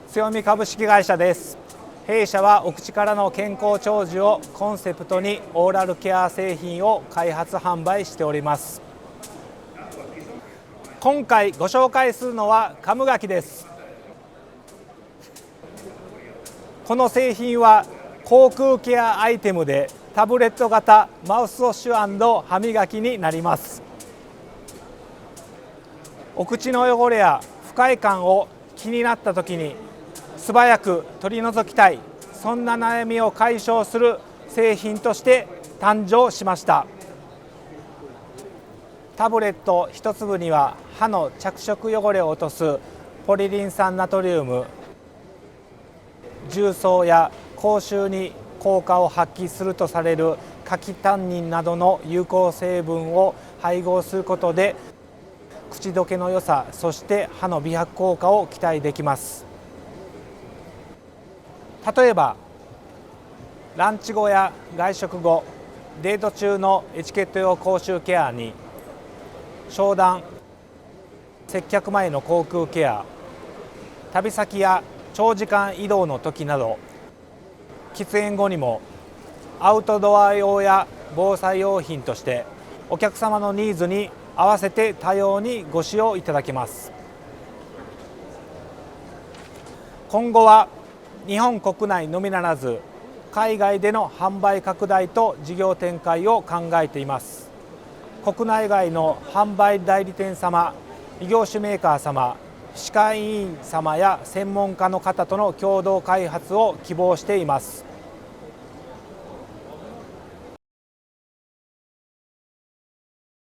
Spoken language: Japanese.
強み株式会社です。弊社はお口からの健康長寿をコンセプトにオーラルケア製品を開発販売しております。今回ご紹介するのはカムガキです。この製品は口腔ケアアイテムでタブレット型マウスウォッシュ&歯磨きになります。お口の汚れや不快感を気になった時に素早く取り除きたい、そんな悩みを解消する製品として誕生しました。タブレット一粒には歯の着色汚れを落とすポリリン酸ナトリウム、重曹や口臭に効果を発揮するとされる柿タンニンなどの有効成分を配合することで口どけの良さ、そして歯の美白効果を期待できます。例えばランチ後や外食後、デート中のエチケット用口臭ケアに商談、接客前の口腔ケア、旅先や長時間移動の時など、喫煙後にもアウトドア用や防災用品としてお客様のニーズに合わせて多様にご使用いただけます。今後は日本国内のみならず海外での販売拡大と事業展開を考えています。国内外の販売代理店様、異業種メーカー様、歯科医院様や専門家の方との共同開発を希望しています。